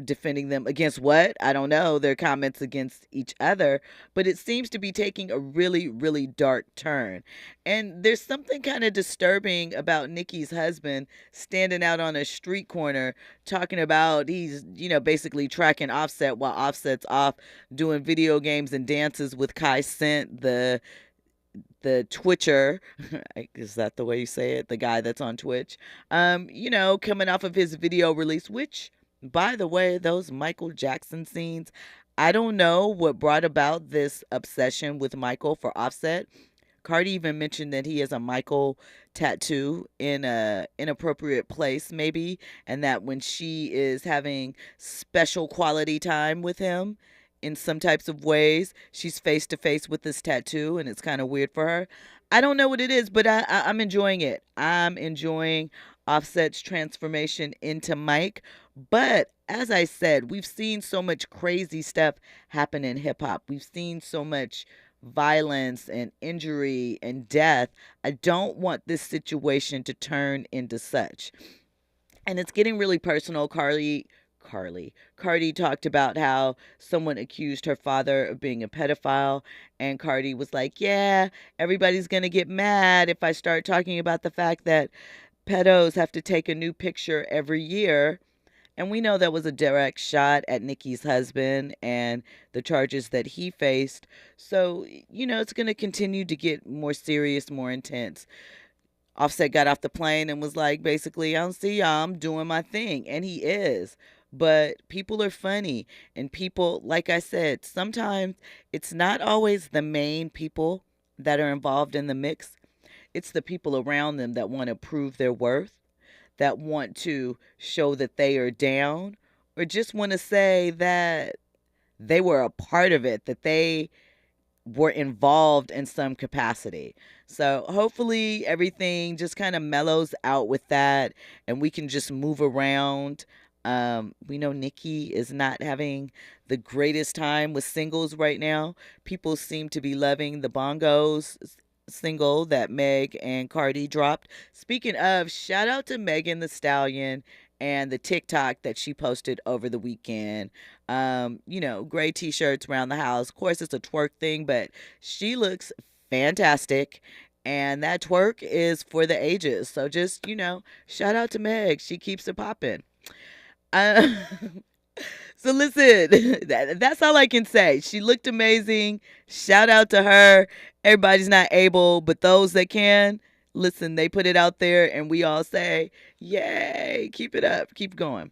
defending them against what? I don't know. Their comments against each other. But it seems to be taking a really, really dark turn. And there's something kind of disturbing about Nicki's husband standing out on a street corner talking about he's, basically tracking Offset while Offset's off doing video games and dances with Kai Cent, the the Twitcher, is that the way you say it? The guy that's on Twitch, coming off of his video release, which, by the way, those Michael Jackson scenes, I don't know what brought about this obsession with Michael for Offset. Cardi even mentioned that he has a Michael tattoo in a inappropriate place, maybe, and that when she is having special quality time with him in some types of ways, she's face to face with this tattoo, and it's kind of weird for her. I don't know what it is, but I'm enjoying it. I'm enjoying Offset's transformation into Mike. But as I said, we've seen so much crazy stuff happen in hip hop. We've seen so much violence and injury and death. I don't want this situation to turn into such. And it's getting really personal. Cardi talked about how someone accused her father of being a pedophile, and Cardi was like, yeah, everybody's gonna get mad if I start talking about the fact that pedos have to take a new picture every year. And we know that was a direct shot at Nicki's husband and the charges that he faced. So, it's going to continue to get more serious, more intense. Offset got off the plane and was like, basically, I don't see y'all, I'm doing my thing. And he is. But people are funny. And people, like I said, sometimes it's not always the main people that are involved in the mix. It's the people around them that want to prove their worth, that want to show that they are down, or just want to say that they were a part of it, that they were involved in some capacity. So hopefully everything just kind of mellows out with that and we can just move around. We know Nicki is not having the greatest time with singles right now. People seem to be loving the Bongos single that Meg and Cardi dropped. Speaking of, shout out to Megan Thee Stallion and the TikTok that she posted over the weekend. Gray t-shirts around the house. Of course, it's a twerk thing, but she looks fantastic. And that twerk is for the ages. So just, shout out to Meg. She keeps it popping. So listen, that's all I can say. She looked amazing. Shout out to her. Everybody's not able, but those that can, listen, they put it out there and we all say, yay, keep it up, keep going.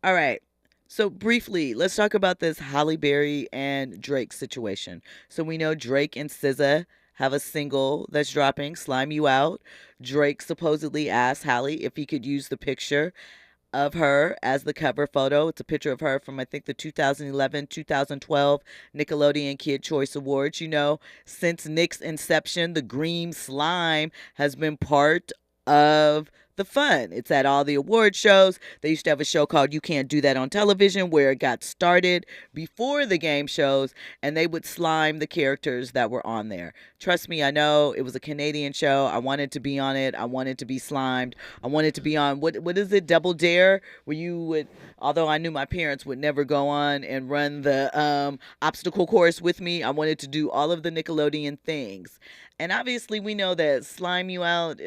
All right. So briefly, let's talk about this Halle Berry and Drake situation. So we know Drake and SZA have a single that's dropping, Slime You Out. Drake supposedly asked Halle if he could use the picture of her as the cover photo. It's a picture of her from, I think, the 2011-2012 Nickelodeon Kid Choice Awards. Since Nick's inception, the green slime has been part of the fun. It's at all the award shows. They used to have a show called You Can't Do That on Television where it got started before the game shows, and they would slime the characters that were on there. Trust me, I know it was a Canadian show. I wanted to be on it. I wanted to be slimed. I wanted to be on, what is it, Double Dare, where you would, although I knew my parents would never go on and run the obstacle course with me, I wanted to do all of the Nickelodeon things. And obviously we know that Slime You Out,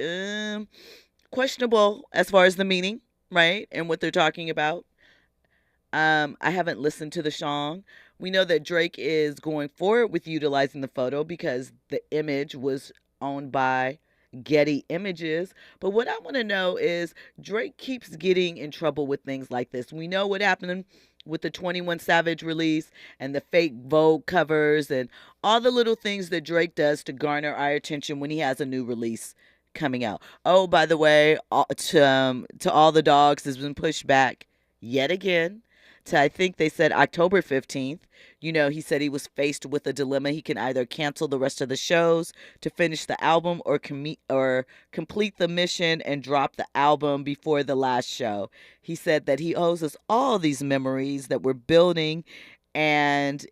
questionable as far as the meaning, right? And what they're talking about. I haven't listened to the song. We know that Drake is going forward with utilizing the photo because the image was owned by Getty Images. But what I want to know is Drake keeps getting in trouble with things like this. We know what happened with the 21 Savage release and the fake Vogue covers and all the little things that Drake does to garner our attention when he has a new release coming out. Oh, by the way, to all the dogs has been pushed back yet again to, I think they said October 15th. He said he was faced with a dilemma. He can either cancel the rest of the shows to finish the album or complete the mission and drop the album before the last show. He said that he owes us all these memories that we're building, and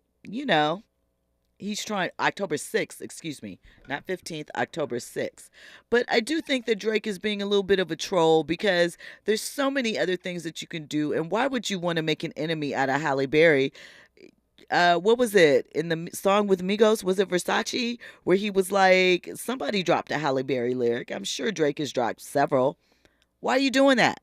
he's trying October 6th, excuse me, not 15th, October 6th. But I do think that Drake is being a little bit of a troll because there's so many other things that you can do. And why would you want to make an enemy out of Halle Berry? What was it in the song with Migos? Was it Versace where he was like, somebody dropped a Halle Berry lyric? I'm sure Drake has dropped several. Why are you doing that?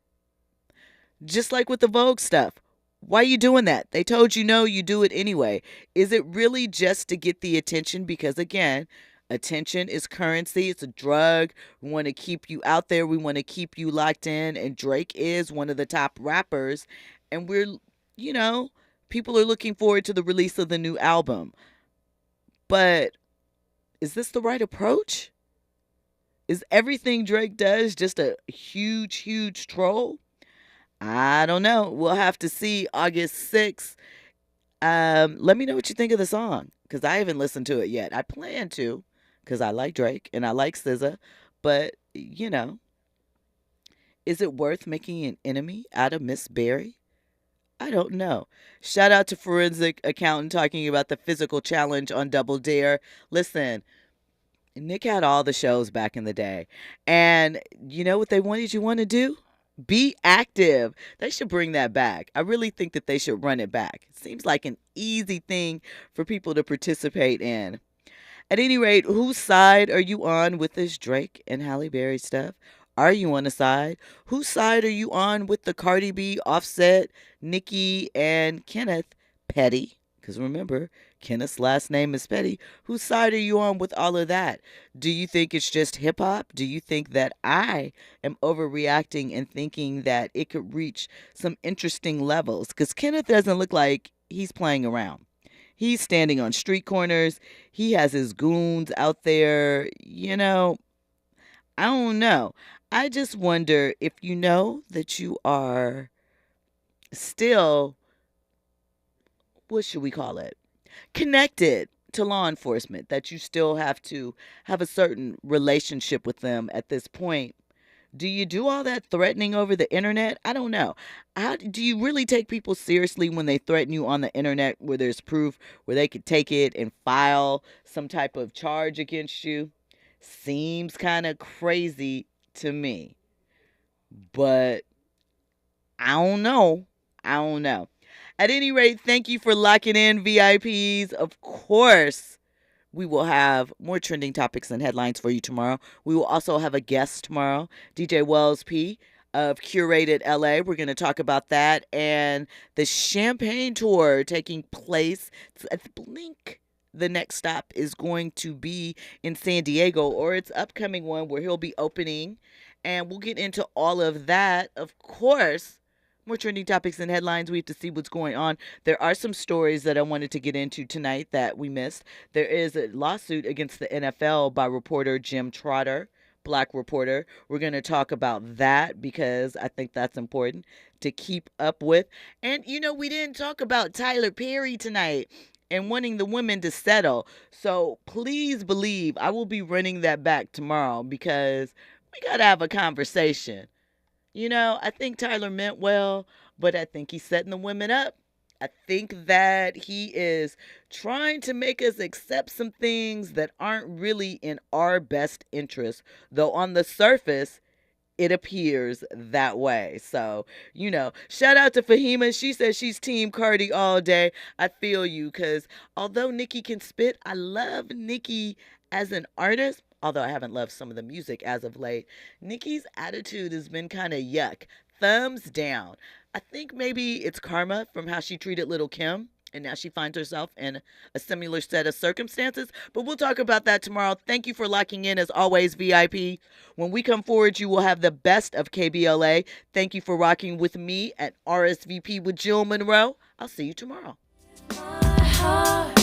Just like with the Vogue stuff. Why are you doing that? They told you no, you do it anyway. Is it really just to get the attention? Because again, Attention is currency. It's a drug. We want to keep you out there. We want to keep you locked in. And Drake is one of the top rappers. And people are looking forward to the release of the new album. But is this the right approach? Is everything Drake does just a huge, huge troll? I don't know. We'll have to see August 6th. Let me know what you think of the song, because I haven't listened to it yet. I plan to, because I like Drake and I like SZA. But, is it worth making an enemy out of Miss Berry? I don't know. Shout out to Forensic Accountant talking about the physical challenge on Double Dare. Listen, Nick had all the shows back in the day. And you know what they wanted you to do? Be active. They should bring that back. I really think that they should run it back. It seems like an easy thing for people to participate in. At any rate, whose side are you on with this Drake and Halle Berry stuff? Are you on a side? Whose side are you on with the Cardi B, Offset, Nicki, and Kenneth Petty? Because remember, Kenneth's last name is Petty. Whose side are you on with all of that? Do you think it's just hip hop? Do you think that I am overreacting and thinking that it could reach some interesting levels? Because Kenneth doesn't look like he's playing around. He's standing on street corners. He has his goons out there. I don't know. I just wonder if you know that you are still, what should we call it? Connected to law enforcement, that you still have to have a certain relationship with them at this point. Do you do all that threatening over the internet? I don't know. How do you really take people seriously when they threaten you on the internet, where there's proof, where they could take it and file some type of charge against you? Seems kind of crazy to me. But I don't know. At any rate, thank you for locking in, VIPs. Of course, we will have more trending topics and headlines for you tomorrow. We will also have a guest tomorrow, DJ Wells P of Curated LA. We're going to talk about that and the Champagne Tour taking place at the Blink. The next stop is going to be in San Diego, or its upcoming one where he'll be opening. And we'll get into all of that. Of course, more trending topics and headlines. We have to see what's going on. There are some stories that I wanted to get into tonight that we missed. There is a lawsuit against the NFL by reporter Jim Trotter, Black reporter. We're going to talk about that because I think that's important to keep up with. And, we didn't talk about Tyler Perry tonight and wanting the women to settle. So please believe I will be running that back tomorrow, because we got to have a conversation. I think Tyler meant well, but I think he's setting the women up. I think that he is trying to make us accept some things that aren't really in our best interest, though on the surface, it appears that way. So, shout out to Fahima. She says she's Team Cardi all day. I feel you, because although Nicki can spit, I love Nicki as an artist. Although I haven't loved some of the music as of late, Nicki's attitude has been kind of yuck. Thumbs down. I think maybe it's karma from how she treated Lil' Kim, and now she finds herself in a similar set of circumstances. But we'll talk about that tomorrow. Thank you for locking in, as always, VIP. When we come forward, you will have the best of KBLA. Thank you for rocking with me at RSVP with Jill Munroe. I'll see you tomorrow. My heart